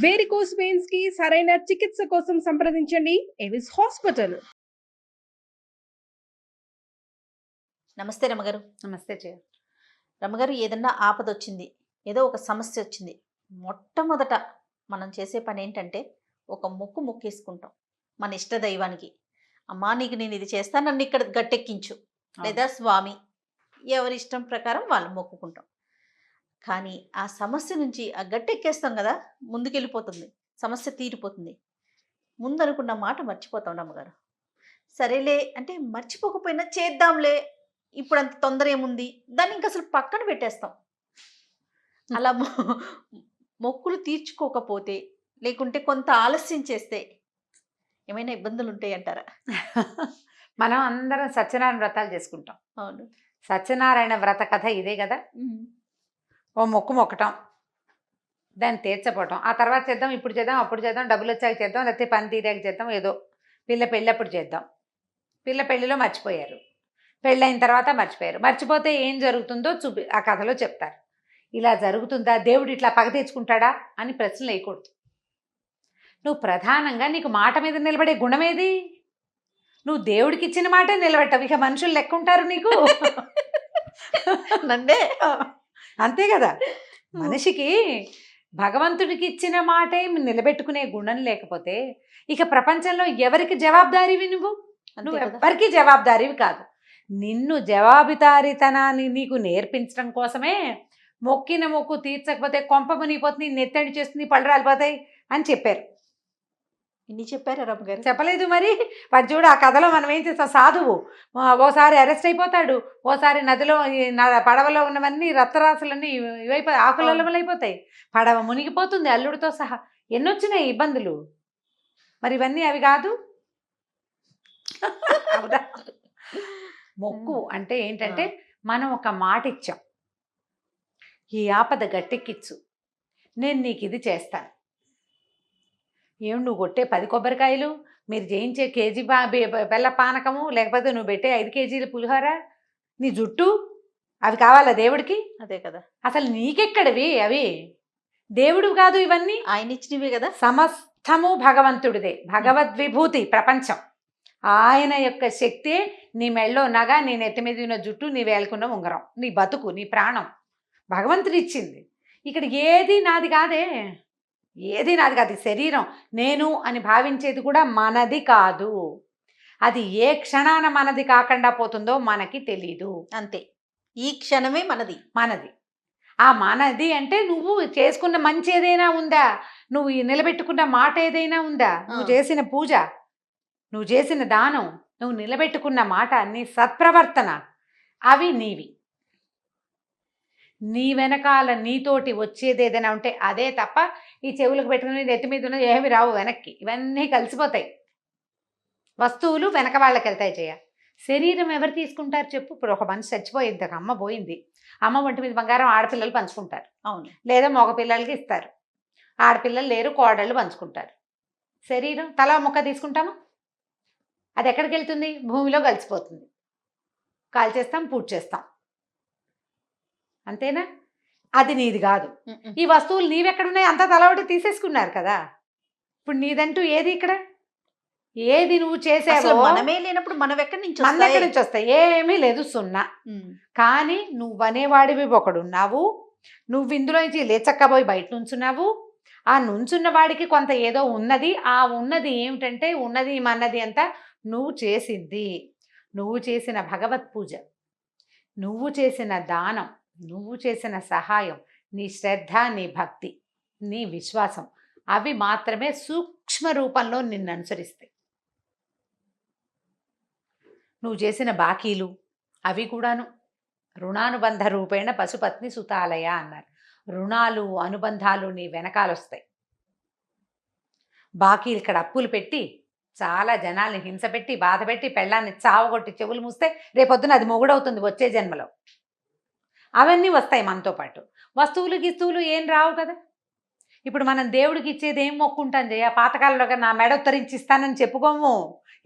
Varicose veins కి సరైన చికిత్స కోసం సంప్రదించండి ఎవిస్ హాస్పిటల్. నమస్తే రమగారు. నమస్తే జయ. రమగారు, ఏదన్నా ఆపదొచ్చింది, ఏదో ఒక సమస్య వచ్చింది, మొట్టమొదట మనం చేసే పని ఏంటంటే ఒక మొక్కేసుకుంటాం మన ఇష్ట దైవానికి. అమ్మా, నీకు నేను ఇది చేస్తాను, నన్ను ఇక్కడ గట్టెక్కించు, లేదా స్వామి, ఎవరి ఇష్టం ప్రకారం వాళ్ళు మొక్కుకుంటాం. కానీ ఆ సమస్య నుంచి ఆ గట్టెక్కేస్తాం కదా, ముందుకెళ్ళిపోతుంది, సమస్య తీరిపోతుంది. ముందు అనుకున్న మాట మర్చిపోతాం రమ్మగారు. సరేలే అంటే మర్చిపోకపోయినా చేద్దాంలే, ఇప్పుడు అంత తొందర ఏముంది, దాన్ని ఇంక అసలు పక్కన పెట్టేస్తాం. అలా మొక్కులు తీర్చుకోకపోతే, లేకుంటే కొంత ఆలస్యం చేస్తే ఏమైనా ఇబ్బందులు ఉంటాయి అంటారా? మనం అందరం సత్యనారాయణ వ్రతాలు చేసుకుంటాం. అవును. సత్యనారాయణ వ్రత కథ ఇదే కదా. ఓ మొక్కటం, దాన్ని తీర్చపోవటం, ఆ తర్వాత చేద్దాం, ఇప్పుడు చేద్దాం, అప్పుడు చేద్దాం, డబ్బులు వచ్చాక చేద్దాం, లేకపోతే పని తీరాక చేద్దాం, ఏదో పిల్ల పెళ్ళప్పుడు చేద్దాం. పిల్ల పెళ్ళిలో మర్చిపోయారు, పెళ్ళైన తర్వాత మర్చిపోయారు. మర్చిపోతే ఏం జరుగుతుందో ఆ కథలో చెప్తారు. ఇలా జరుగుతుందా, దేవుడు ఇట్లా పగ తెచ్చుకుంటాడా అని ప్రశ్నలు వేయకూడదు. నువ్వు ప్రధానంగా నీకు మాట మీద నిలబడే గుణమేది? నువ్వు దేవుడికి ఇచ్చిన మాటే నిలబెట్టవు, ఇక మనుషులు లెక్క ఉంటారు నీకు? నందే అంతే కదా. మనిషికి భగవంతుడికి ఇచ్చిన మాటే నిలబెట్టుకునే గుణం లేకపోతే ఇక ప్రపంచంలో ఎవరికి జవాబుదారీవి? నువ్వు ఎవరికి జవాబుదారీవి కాదు. నిన్ను జవాబుదారీతనాన్ని నీకు నేర్పించడం కోసమే మొక్కిన మొక్కు తీర్చకపోతే కొంప మునిగిపోతుంది, నెత్తడి చేస్తుంది, పళ్ళు రాలిపోతాయి అని చెప్పారు. ఇన్ని చెప్పారా రమ్మగారు? చెప్పలేదు మరి. వాడు చూడు, ఆ కథలో మనం ఏం చేస్తాం, సాధువు ఓసారి అరెస్ట్ అయిపోతాడు, ఓసారి నదిలో పడవలో ఉన్నవన్నీ రక్తరాశులన్నీ ఇవైపోతాయి, ఆకులైపోతాయి, పడవ మునిగిపోతుంది అల్లుడితో సహా. ఎన్నొచ్చినాయి ఇబ్బందులు. మరి ఇవన్నీ అవి కాదు. మొక్కు అంటే ఏంటంటే మనం ఒక మాట ఇచ్చాం, ఈ ఆపద గట్టెక్కిచ్చు, నేను నీకు ఇది చేస్తాను. ఏమి నువ్వు కొట్టే 10 కొబ్బరికాయలు, మీరు చేయించే కేజీ బెల్ల పానకము, లేకపోతే నువ్వు పెట్టే 5 కేజీల పులిహోర, నీ జుట్టు, అవి కావాలా దేవుడికి? అదే కదా. అసలు నీకెక్కడివి అవి? దేవుడు కాదు ఇవన్నీ, ఆయన ఇచ్చినవే కదా. సమస్తము భగవంతుడిదే, భగవద్విభూతి ప్రపంచం. ఆయన యొక్క శక్తే నీ మెళ్ళో నగ, నీ నెత్తి మీద ఉన్న జుట్టు, నీ వేలుకున్న ఉంగరం, నీ బతుకు, నీ ప్రాణం భగవంతుడు ఇచ్చింది. ఇక్కడ ఏది నాది కాదే, ఏది నాది కాదు. శరీరం నేను అని భావించేది కూడా మనది కాదు. అది ఏ క్షణాన మనది కాకుండా పోతుందో మనకి తెలీదు. అంతే, ఈ క్షణమే మనది. ఆ మనది అంటే నువ్వు చేసుకున్న మంచి ఏదైనా ఉందా, నువ్వు నిలబెట్టుకున్న మాట ఏదైనా ఉందా, నువ్వు చేసిన పూజ, నువ్వు చేసిన దానం, నువ్వు నిలబెట్టుకున్న మాట, నీ సత్ప్రవర్తన, అవి నీవి. నీ వెనకాల నీతోటి వచ్చేది ఏదైనా ఉంటే అదే తప్ప ఈ చెవులకు పెట్టుకుని నెత్తి మీద ఉన్నది ఏమి రావు వెనక్కి. ఇవన్నీ కలిసిపోతాయి. వస్తువులు వెనక వాళ్ళకి వెళ్తాయి. శరీరం ఎవరు తీసుకుంటారు చెప్పు? ఇప్పుడు ఒక మనిషి చచ్చిపోయింది, అమ్మ పోయింది, అమ్మ ఒంటి మీద బంగారం ఆడపిల్లలు పంచుకుంటారు. అవును. లేదా మగ పిల్లలకి ఇస్తారు. ఆడపిల్లలు లేరు, కోడళ్ళు పంచుకుంటారు. శరీరం తలా ముక్క తీసుకుంటామా? అది ఎక్కడికి వెళ్తుంది? భూమిలో కలిసిపోతుంది. కాల్చేస్తాం, పూజ చేస్తాం, అంతేనా? అది నీది కాదు. ఈ వస్తువులు నీవెక్కడున్నాయి? అంతా తల ఒకటి తీసేసుకున్నారు కదా. ఇప్పుడు నీదంటూ ఏది ఇక్కడ? ఏది నువ్వు చేసావో మనమే లేనప్పుడు మనం ఎక్కడి నుంచి వస్తాయి? ఏమీ లేదు, సున్నా. కానీ నువ్వనేవాడివి ఒకడున్నావు. నువ్వు ఇందులో నుంచి లేచక్కబోయి బయట నుంచున్నావు. ఆ నుంచున్న వాడికి కొంత ఏదో ఉన్నది. ఆ ఉన్నది ఏమిటంటే, ఉన్నది మన్నది అంతా నువ్వు చేసింది. నువ్వు చేసిన భగవత్ పూజ, నువ్వు చేసిన దానం, నువ్వు చేసిన సహాయం, నీ శ్రద్ధ, నీ భక్తి, నీ విశ్వాసం, అవి మాత్రమే సూక్ష్మ రూపంలో నిన్ను అనుసరిస్తాయి. నువ్వు చేసిన బాకీలు అవి కూడాను రుణానుబంధ రూపేణ పశుపత్ని సుతాలయ అన్నారు. రుణాలు, అనుబంధాలు నీ వెనకాల వస్తాయి. బాకీలు ఇక్కడ అప్పులు పెట్టి చాలా జనాల్ని హింస పెట్టి, బాధ పెట్టి, పెళ్ళాన్ని చావగొట్టి చెవులు మూస్తే రేపొద్దున అది మొగుడవుతుంది వచ్చే జన్మలో. అవన్నీ వస్తాయి మనతో పాటు. వస్తువులు గిస్తువులు ఏం రావు కదా. ఇప్పుడు మనం దేవుడికి ఇచ్చేది ఏం మొక్కుంటాం పాతకాలంలో నా మెడ ఉత్తరించి ఇస్తానని చెప్పుకోము.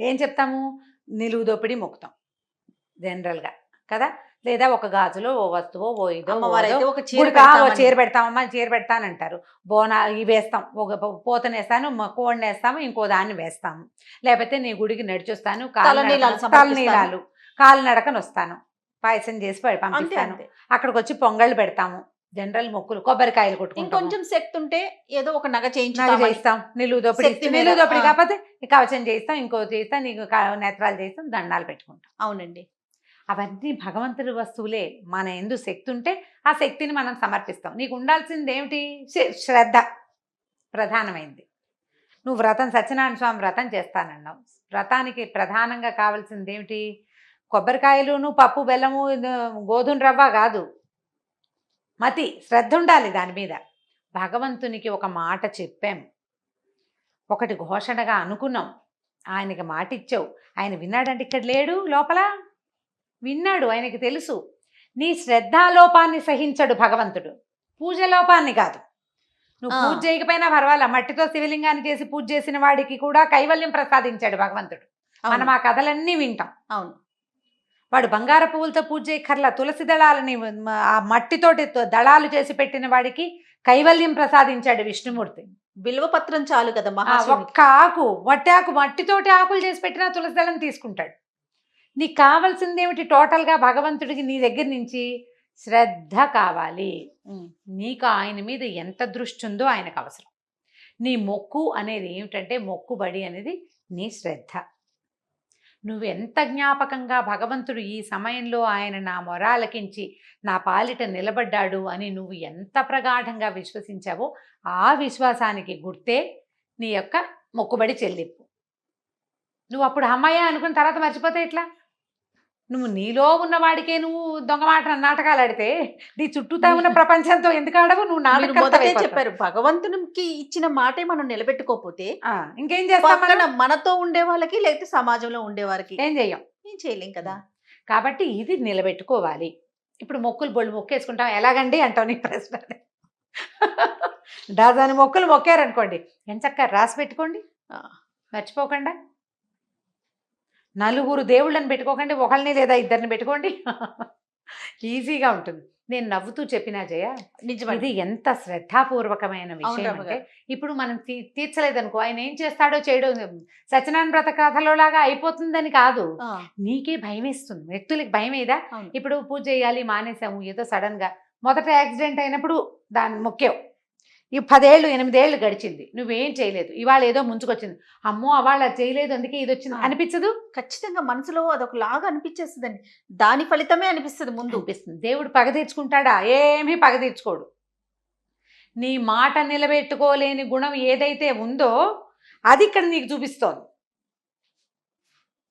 ఏం చెప్తాము? నిలువు దోపిడి మొక్కుతాం జనరల్గా కదా. లేదా ఒక గాజులో ఓ వస్తువో ఓ ఇదో అమ్మవారు అయితే ఒక చీర గుడికా ఓ పెడతామని. చీర పెడతామమ్మా చీర పెడతానంటారు. బోనా ఇవి వేస్తాం, ఒక పోతనేస్తాను, కోడిని వేస్తాము, ఇంకో దాన్ని వేస్తాము. లేకపోతే నీ గుడికి నడిచొస్తాను, తలనీలాలు సమర్పిస్తాను. తలనీలాలు కాలినడకన వస్తాను, పాయసం చేసి అంతే పంపిస్తాను. అంతే. అక్కడికి వచ్చి పొంగళ్ళు పెడతాము, జనరల్ మొక్కులు, కొబ్బరికాయలు కొట్టుకుంటాము, ఇంకొంచెం శక్తి ఉంటే ఏదో ఒక నగ నగ చేయించుతామని. చేయిస్తాం, నిలువు దోపిడి శక్తి మీద. నిలువు దోపిడి ఆ. కాకపోతే ఈ కవచం చేయిస్తాం, ఇంకో చేయిస్తాం, నీకు నేత్రాలు చేయిస్తాం, దండాలు పెట్టుకుంటాం. అవునండి. అవన్నీ భగవంతుడి వస్తువులే. మన ఎందు శక్తి ఉంటే ఆ శక్తిని మనం సమర్పిస్తాం. నీకు ఉండాల్సింది ఏమిటి? శ్రద్ధ ప్రధానమైంది. నువ్వు వ్రతం సత్యనారాయణ స్వామి వ్రతం చేస్తానన్నావు. వ్రతానికి ప్రధానంగా కావాల్సింది ఏమిటి? కొబ్బరికాయలును పప్పు బెల్లము గోధుమ రవ్వ కాదు, మతి శ్రద్ధ ఉండాలి దాని మీద. భగవంతునికి ఒక మాట చెప్పాం, ఒకటి ఘోషణగా అనుకున్నాం, ఆయనకి మాట ఇచ్చావు, ఆయన విన్నాడంటే ఇక్కడ లేడు, లోపల విన్నాడు, ఆయనకి తెలుసు. నీ శ్రద్ధాలోపాన్ని సహించడు భగవంతుడు, పూజ లోపాన్ని కాదు. నువ్వు పూజ చేయకపోయినా పర్వాలా, మట్టితో శివలింగాన్ని చేసి పూజ చేసిన వాడికి కూడా కైవల్యం ప్రసాదించాడు భగవంతుడు. మనం ఆ కథలన్నీ వింటాం. అవును. వాడు బంగార పువ్వులతో పూజ చేయక్కర్లా, తులసి దళాలని ఆ మట్టితోటి దళాలు చేసి పెట్టిన వాడికి కైవల్యం ప్రసాదించాడు విష్ణుమూర్తి. బిల్వపత్రం చాలు కదా ఒక్క మహాశివునికి. ఆకు ఆకు మట్టితోటి ఆకులు చేసి పెట్టినా తులసి దళం తీసుకుంటాడు. నీకు కావాల్సింది ఏమిటి? టోటల్గా భగవంతుడికి నీ దగ్గర నుంచి శ్రద్ధ కావాలి. నీకు ఆయన మీద ఎంత దృష్టి ఉందో ఆయనకు అవసరం. నీ మొక్కు అనేది ఏమిటంటే, మొక్కుబడి అనేది నీ శ్రద్ధ. నువ్వు ఎంత జ్ఞాపకంగా భగవంతుడు ఈ సమయంలో ఆయన నా మొరాలకించి నా పాలిట నిలబడ్డాడు అని నువ్వు ఎంత ప్రగాఢంగా విశ్వసించావో ఆ విశ్వాసానికి గుర్తే నీ యొక్క మొక్కుబడి చెల్లింపు. నువ్వు అప్పుడు అమ్మాయ అనుకున్న తర్వాత మర్చిపోతే ఎట్లా? నువ్వు నీలో ఉన్నవాడికే నువ్వు దొంగ నాటకాలు ఆడితే నీ చుట్టూతా ఉన్న ప్రపంచంతో ఎందుకు ఆడవు? నువ్వు మీరు మొదటే చెప్పారు, భగవంతునికి ఇచ్చిన మాటే మనం నిలబెట్టుకోకపోతే ఇంకేం చేస్తాం? పక్కన మనతో ఉండే వాళ్ళకి లేకపోతే సమాజంలో ఉండే వారికి ఏం చెయ్యం, ఏం చేయలేం కదా. కాబట్టి ఇది నిలబెట్టుకోవాలి. ఇప్పుడు మొక్కులు బొళ్ళు మొక్కేసుకుంటాం, ఎలాగండి అంటావు? నీ ప్రశ్న. దాని మొక్కులు మొక్కారనుకోండి, ఎంచక్క రాసి పెట్టుకోండి, మర్చిపోకుండా. నలుగురు దేవుళ్ళని పెట్టుకోకండి, ఒకళ్ళని లేదా ఇద్దరిని పెట్టుకోండి, ఈజీగా ఉంటుంది. నేను నవ్వుతూ చెప్పినా జయ, ఇది ఎంత శ్రద్ధాపూర్వకమైన విషయం అంటే, ఇప్పుడు మనం తీర్చలేదనుకో, ఆయన ఏం చేస్తాడో చేయడో సత్యనారాయణ వ్రత కథలో లాగా అయిపోతుందని కాదు, నీకే భయం వేస్తుంది. వ్యక్తులకి భయం ఏదా? ఇప్పుడు పూజ చేయాలి మానేసాము, ఏదో సడన్ గా మొదట యాక్సిడెంట్ అయినప్పుడు దాన్ని మొక్కావు, ఈ 10 ఏళ్ళు 8 ఏళ్ళు గడిచింది, నువ్వేం చేయలేదు, ఇవాళ ఏదో ముంచుకొచ్చింది, అమ్మో అవాళ చేయలేదు అందుకే ఇది వచ్చింది అనిపించదు? ఖచ్చితంగా మనసులో అదొక లాగా అనిపించేస్తుందండి, దాని ఫలితమే అనిపిస్తుంది ముందు. అనిపిస్తుంది. దేవుడు పగ తీర్చుకుంటాడా? ఏమీ పగ తీర్చుకోడు. నీ మాట నిలబెట్టుకోలేని గుణం ఏదైతే ఉందో అది ఇక్కడ నీకు చూపిస్తోంది.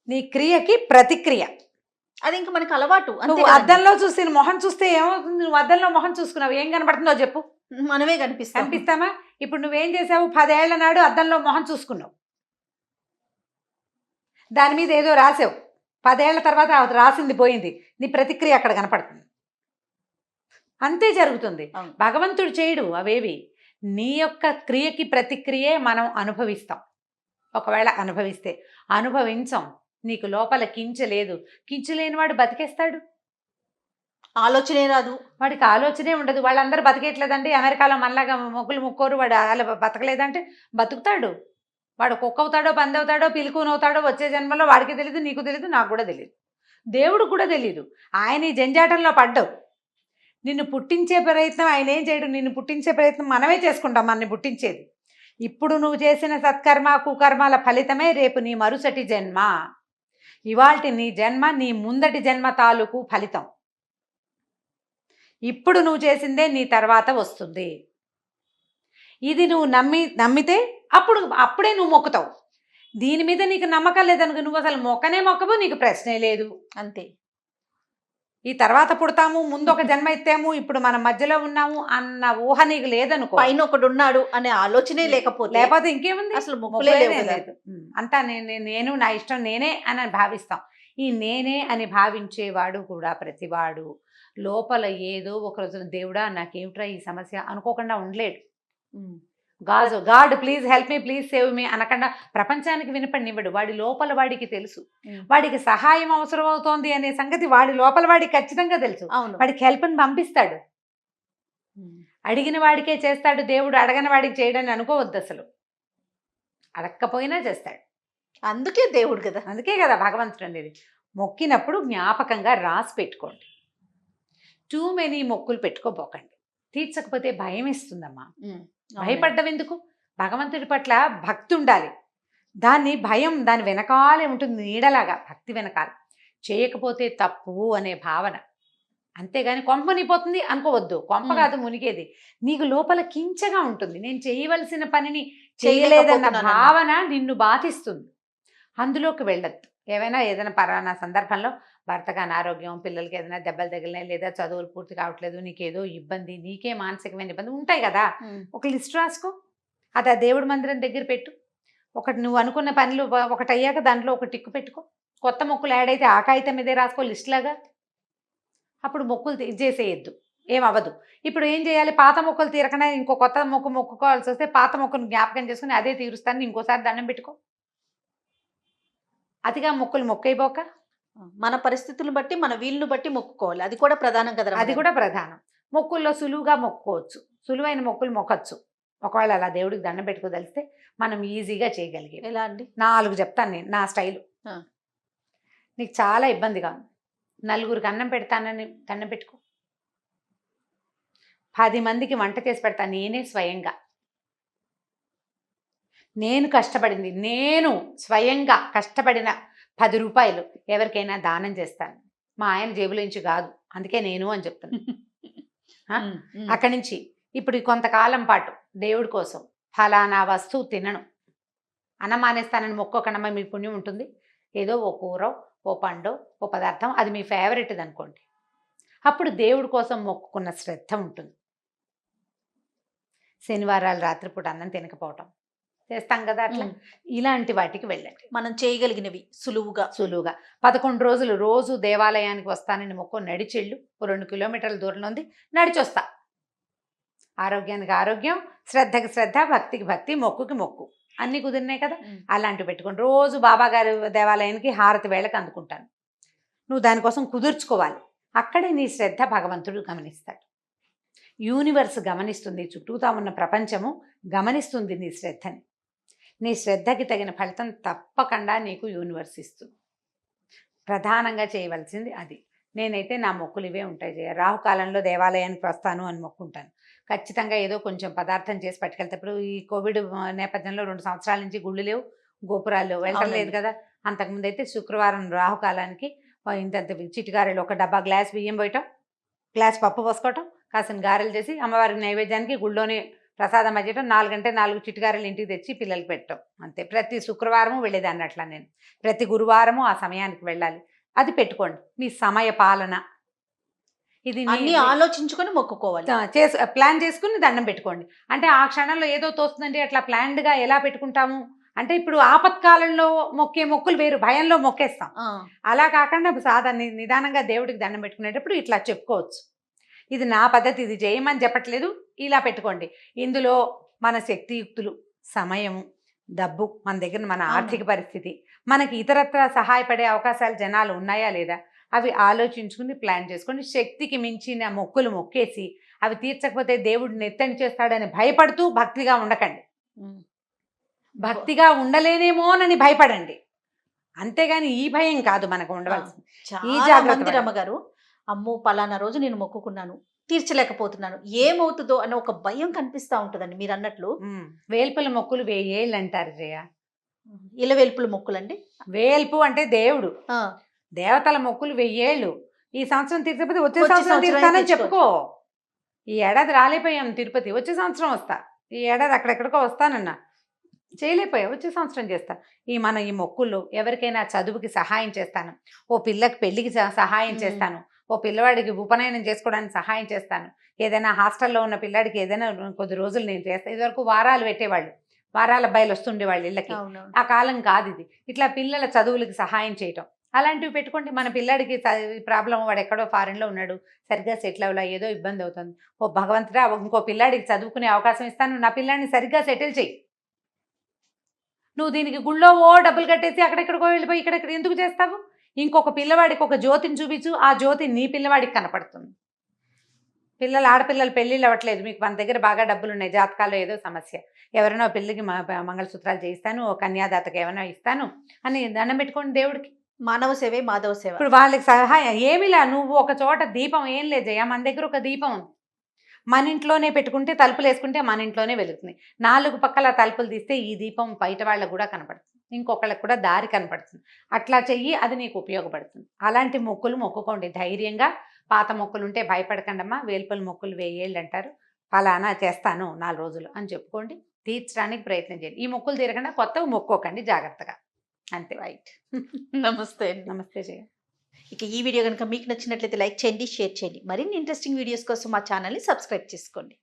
నీ క్రియకి ప్రతిక్రియ. అది ఇంకా మనకి అలవాటు. నువ్వు అద్దంలో చూసి మొహం చూస్తే ఏమవుతుంది? నువ్వు అద్దంలో మొహం చూసుకున్నావు, ఏం కనబడుతుందో చెప్పు? మనమే కనిపిస్తామా? ఇప్పుడు నువ్వేం చేసావు? 10 ఏళ్ల నాడు అద్దంలో మొహం చూసుకున్నావు, దాని మీద ఏదో రాసావు, 10 ఏళ్ల తర్వాత రాసింది పోయింది, నీ ప్రతిక్రియ అక్కడ కనపడుతుంది. అంతే జరుగుతుంది. భగవంతుడు చేయడు అవేవి. నీ యొక్క క్రియకి ప్రతిక్రియే మనం అనుభవిస్తాం. ఒకవేళ అనుభవిస్తే, అనుభవించాం, నీకు లోపల కించలేదు, కించలేని వాడు బతికేస్తాడు? ఆలోచనే రాదు, వాడికి ఆలోచనే ఉండదు. వాళ్ళందరూ బతికేయట్లేదండి, అమెరికాలో మనలాగా మొక్కులు ముక్కోరు, వాడు అలా బతకలేదంటే బతుకుతాడు. వాడు కుక్క అవుతాడో, పంది అవుతాడో, పిలుకునవుతాడో వచ్చే జన్మలో వాడికి తెలియదు, నీకు తెలియదు, నాకు కూడా తెలియదు, దేవుడు కూడా తెలియదు. ఆయన ఈ జంజాటంలో పడ్డావు. నిన్ను పుట్టించే ప్రయత్నం ఆయన ఏం చేయడు, నిన్ను పుట్టించే ప్రయత్నం మనమే చేసుకుంటాం, మనని పుట్టించేది. ఇప్పుడు నువ్వు చేసిన సత్కర్మ కుకర్మాల ఫలితమే రేపు నీ మరుసటి జన్మ. ఇవాల్టి నీ జన్మ నీ ముందటి జన్మ తాలూకు ఫలితం. ఇప్పుడు నువ్వు చేసిందే నీ తర్వాత వస్తుంది. ఇది నువ్వు నమ్మితే అప్పుడే నువ్వు మొక్కుతావు. దీని మీద నీకు నమ్మకం లేదనుకో, నువ్వు అసలు మొక్కనే మొక్కవు, నీకు ప్రశ్నే లేదు. అంతే. ఈ తర్వాత పుడతాము, ముందు ఒక జన్మ ఎత్తాము, ఇప్పుడు మనం మధ్యలో ఉన్నాము అన్న ఊహ నీకు లేదనుకో, పైన ఒకడు ఉన్నాడు అనే ఆలోచనే లేకపోతే ఇంకేముంది? అసలు మొక్కులే లేదు. అంతా నేను నా ఇష్టం నేనే అని భావిస్తాం. ఈ నేనే అని భావించేవాడు కూడా ప్రతివాడు లోపల ఏదో ఒక రోజున దేవుడా నాకేమిట్రా ఈ సమస్య అనుకోకుండా ఉండలేడు. God please help me, please save me అనకుండా ప్రపంచానికి వినపడినివ్వడు. వాడి లోపల వాడికి తెలుసు, వాడికి సహాయం అవసరం అవుతోంది అనే సంగతి వాడి లోపల వాడికి ఖచ్చితంగా తెలుసు. అవును. వాడికి హెల్ప్ని పంపిస్తాడు. అడిగిన వాడికే చేస్తాడు దేవుడు, అడగని వాడికి చేయడని అనుకోవద్దు అసలు. అడక్కపోయినా చేస్తాడు. అందుకే దేవుడు కదా. అందుకే కదా భగవంతుడు అనేది. మొక్కినప్పుడు జ్ఞాపకంగా రాసి పెట్టుకోండి. టూ మెనీ మొక్కులు పెట్టుకోపోకండి. తీర్చకపోతే భయం ఇస్తుందమ్మా. భయపడ్డం ఎందుకు? భగవంతుడి పట్ల భక్తి ఉండాలి. దాని వెనకాలే ఉంటుంది, నీడలాగా భక్తి వెనకాల. చేయకపోతే తప్పు అనే భావన, అంతేగాని కొంప మునిగిపోతుంది అనుకోవద్దు. కొంప కాదు మునిగేది, నీకు లోపల కించగా ఉంటుంది. నేను చేయవలసిన పనిని చేయలేదన్న భావన నిన్ను బాధిస్తుంది. అందులోకి వెళ్ళద్దు. ఏదైనా పరానా సందర్భంలో భర్తగా అనారోగ్యం, పిల్లలకి ఏదైనా దెబ్బలు తగిలినాయి, లేదా చదువులు పూర్తి కావట్లేదు, నీకేదో ఇబ్బంది, నీకే మానసికమైన ఇబ్బంది ఉంటాయి కదా, ఒక లిస్ట్ రాసుకో. అది ఆ దేవుడి మందిరం దగ్గర పెట్టు. ఒకటి నువ్వు అనుకున్న పనులు ఒకటి అయ్యాక దాంట్లో ఒక టిక్కు పెట్టుకో. కొత్త మొక్కులు యాడ్ అయితే ఆ కాగితం మీదే రాసుకో లిస్ట్ లాగా. అప్పుడు మొక్కులు చేసేయద్దు, ఏమవ్వదు. ఇప్పుడు ఏం చేయాలి? పాత మొక్కులు తీరకనే ఇంకో కొత్త మొక్కు మొక్కుకోవాల్సి వస్తే పాత మొక్కును జ్ఞాపకం చేసుకుని అదే తీరుస్తాను ఇంకోసారి దండం పెట్టుకో. అతిగా మొక్కులు మొక్కైపోక మన పరిస్థితులను బట్టి, మన వీలును బట్టి మొక్కుకోవాలి. అది కూడా ప్రధానం కదా. అది కూడా ప్రధానం. మొక్కుల్లో సులువుగా మొక్కుకోవచ్చు, సులువైన మొక్కులు మొక్కచ్చు. ఒకవేళ అలా దేవుడికి దండం పెట్టుకోదలిస్తే మనం ఈజీగా చేయగలిగే. ఎలా అండి? 4 చెప్తాను నేను, నా స్టైలు. నీకు చాలా ఇబ్బందిగా ఉంది, 4గురికి అన్నం పెడతానని దండం పెట్టుకో. 10 మందికి వంట చేసి పెడతాను నేనే స్వయంగా. నేను కష్టపడింది, నేను స్వయంగా కష్టపడిన 10 రూపాయలు ఎవరికైనా దానం చేస్తాను. మా ఆయన జేబులోంచి కాదు, అందుకే నేను అని చెప్తాను. అక్కడి నుంచి ఇప్పుడు కొంతకాలం పాటు దేవుడి కోసం ఫలానా వస్తువు తినను, అన్నం మానేస్తానని మొక్కోకనమ్మ, మీ పుణ్యం ఉంటుంది. ఏదో ఓ కూర, ఓ పండు, ఓ పదార్థం, అది మీ ఫేవరెట్ది అనుకోండి. అప్పుడు దేవుడి కోసం మొక్కుకున్న శ్రద్ధ ఉంటుంది. శనివారాలు రాత్రిపూట అన్నం తినకపోవటం చేస్తాం కదా, అట్లా ఇలాంటి వాటికి వెళ్ళండి. మనం చేయగలిగినవి సులువుగా 11 రోజులు రోజు దేవాలయానికి వస్తానని మొక్కు, నడిచెళ్ళు. 2 కిలోమీటర్ల దూరంలో ఉంది, నడిచొస్తా. ఆరోగ్యానికి ఆరోగ్యం, శ్రద్ధకి శ్రద్ధ, భక్తికి భక్తి, మొక్కుకి మొక్కు, అన్నీ కుదిరినాయి కదా. అలాంటివి పెట్టుకోండి. రోజు బాబాగారి దేవాలయానికి హారతి వేళకు అందుకుంటాను. నువ్వు దానికోసం కుదుర్చుకోవాలి. అక్కడే నీ శ్రద్ధ భగవంతుడు గమనిస్తాడు. యూనివర్స్ గమనిస్తుంది, చుట్టూతా ఉన్న ప్రపంచము గమనిస్తుంది నీ శ్రద్ధని. నీ శ్రద్ధకి తగిన ఫలితం తప్పకుండా నీకు యూనివర్స్ ఇస్తుంది. ప్రధానంగా చేయవలసింది అది. నేనైతే నా మొక్కులు ఇవే ఉంటాయి. రాహుకాలంలో దేవాలయానికి వస్తాను అని మొక్కుంటాను. ఖచ్చితంగా ఏదో కొంచెం పదార్థం చేసి పట్టుకెళ్తే. ఇప్పుడు ఈ కోవిడ్ నేపథ్యంలో 2 సంవత్సరాల నుంచి గుళ్ళు లేవు, గోపురాలు వెళ్ళలేదు కదా. అంతకుముందు అయితే శుక్రవారం రాహుకాలానికి ఇంత చిటిగారెలు, ఒక డబ్బా గ్లాస్ బియ్యం పోయటం, గ్లాస్ పప్పు పోసుకోవటం, కాసిన గారెలు చేసి అమ్మవారికి నైవేద్యానికి గుళ్ళోనే ప్రసాదం అయ్యటం, 4 గంటే 4 చిటిగారెలు ఇంటికి తెచ్చి పిల్లలకి పెట్టడం, అంతే. ప్రతి శుక్రవారము వెళ్ళేదాన్ని అట్లా. నేను ప్రతి గురువారము ఆ సమయానికి వెళ్ళాలి. అది పెట్టుకోండి. మీ సమయ పాలన ఇది అన్ని ఆలోచించుకొని మొక్కుకోవాలి. ప్లాన్ చేసుకుని దండం పెట్టుకోండి. అంటే ఆ క్షణంలో ఏదో తోస్తుందండి, అట్లా ప్లాన్డ్గా ఎలా పెట్టుకుంటాము అంటే, ఇప్పుడు ఆపత్కాలంలో మొక్కే మొక్కులు వేరు, భయంలో మొక్కేస్తాం. అలా కాకుండా సాధారణ నిదానంగా దేవుడికి దండం పెట్టుకునేటప్పుడు ఇట్లా చెప్పుకోవచ్చు. ఇది నా పద్ధతి, ఇది చేయమని చెప్పట్లేదు, ఇలా పెట్టుకోండి. ఇందులో మన శక్తియుక్తులు, సమయము, డబ్బు, మన దగ్గర మన ఆర్థిక పరిస్థితి, మనకి ఇతరత్ర సహాయపడే అవకాశాలు జనాలు ఉన్నాయా లేదా, అవి ఆలోచించుకుని ప్లాన్ చేసుకోండి. శక్తికి మించిన మొక్కులు మొక్కేసి అవి తీర్చకపోతే దేవుడు నెత్తని చేస్తాడని భయపడుతూ భక్తిగా ఉండకండి. భక్తిగా ఉండలేనేమోనని భయపడండి, అంతేగాని ఈ భయం కాదు మనకు ఉండవలసింది. ఈ జాగ్రత్త. రమ్మగారు, అమ్మో పలానా రోజు నేను మొక్కుకున్నాను, తీర్చలేకపోతున్నాను, ఏమవుతుందో అన్న ఒక భయం కనిపిస్తూ ఉంటుందండి. మీరు అన్నట్లు వేల్పుల మొక్కులు 1000 ఏళ్ళు అంటారు జయ. ఇలా వేల్పుల మొక్కులు అండి. వేల్పు అంటే దేవుడు, దేవతల మొక్కులు 1000 ఏళ్ళు. ఈ సంవత్సరం తీర్చకపోతే వచ్చే సంవత్సరం తీర్చానని చెప్పుకో. ఈ ఏడాది రాలేపోయాం తిరుపతి, వచ్చే సంవత్సరం వస్తా. ఈ ఏడాది అక్కడెక్కడికో వస్తానన్నా, చేయలేకపోయా, వచ్చే సంవత్సరం చేస్తా. ఈ మొక్కులు ఎవరికైనా చదువుకి సహాయం చేస్తాను, ఓ పిల్లకి పెళ్ళికి సహాయం చేస్తాను, ఓ పిల్లవాడికి ఉపనయనం చేసుకోవడానికి సహాయం చేస్తాను, ఏదైనా హాస్టల్లో ఉన్న పిల్లాడికి ఏదైనా కొద్ది రోజులు నేను చేస్తాను. ఇదివరకు వారాలు పెట్టేవాళ్ళు, వారాల అబ్బాయిలు వస్తుండేవాళ్ళు ఇళ్ళకి. ఆ కాలం కాదు ఇది. ఇట్లా పిల్లల చదువులకి సహాయం చేయటం, అలాంటివి పెట్టుకోండి. మన పిల్లాడికి ప్రాబ్లం, వాడు ఎక్కడో ఫారెన్లో ఉన్నాడు, సరిగ్గా సెటిల్ అవ్వలే, ఏదో ఇబ్బంది అవుతుంది. ఓ భగవంతుడా, ఇంకో పిల్లాడికి చదువుకునే అవకాశం ఇస్తాను, నా పిల్లాడిని సరిగ్గా సెటిల్ చేయి. నువ్వు దీనికి గుళ్ళో డబ్బులు కట్టేసి అక్కడెక్కడికో వెళ్ళిపోయి ఇక్కడెక్కడ ఎందుకు చేస్తావు? ఇంకొక పిల్లవాడికి ఒక జ్యోతిని చూపించు, ఆ జ్యోతి నీ పిల్లవాడికి కనపడుతుంది. ఆడపిల్లలు పెళ్ళిళ్ళు అవ్వట్లేదు, మీకు మన దగ్గర బాగా డబ్బులు ఉన్నాయి, జాతకాల్లో ఏదో సమస్య, ఎవరైనా పిల్లకి మంగళసూత్రాలు చేయిస్తాను, కన్యాదాతకి ఏమైనా ఇస్తాను అని దండం పెట్టుకోండి దేవుడికి. మానవ సేవే మాధవ సేవ. ఇప్పుడు వాళ్ళకి సహాయం ఏమిలా, నువ్వు ఒక చోట దీపం ఏం లేదయ్యా, మన దగ్గర ఒక దీపం ఉంది, మన ఇంట్లోనే పెట్టుకుంటే, తలుపులు వేసుకుంటే మన ఇంట్లోనే వెలుగుతుంది. 4 పక్కల తలుపులు తీస్తే ఈ దీపం బయట వాళ్ళకు కూడా కనపడుతుంది, ఇంకొకళ్ళకి కూడా దారి కనపడుతుంది. అట్లా చెయ్యి, అది నీకు ఉపయోగపడుతుంది. అలాంటి మొక్కులు మొక్కుకోండి ధైర్యంగా. పాత మొక్కులు ఉంటే భయపడకండమ్మా, వేల్పల మొక్కులు 1000 ఏళ్ళు అంటారు, ఫలానా చేస్తాను 4 రోజులు అని చెప్పుకోండి, తీర్చడానికి ప్రయత్నం చేయండి. ఈ మొక్కులు తీరకుండా కొత్తవి మొక్కోకండి, జాగ్రత్తగా. అంతే. రైట్. నమస్తే అండి. నమస్తే జయ. ఇక ఈ వీడియో కనుక మీకు నచ్చినట్లయితే లైక్ చేయండి, షేర్ చేయండి. మరిన్ని ఇంట్రెస్టింగ్ వీడియోస్ కోసం మా ఛానల్ని సబ్స్క్రైబ్ చేసుకోండి.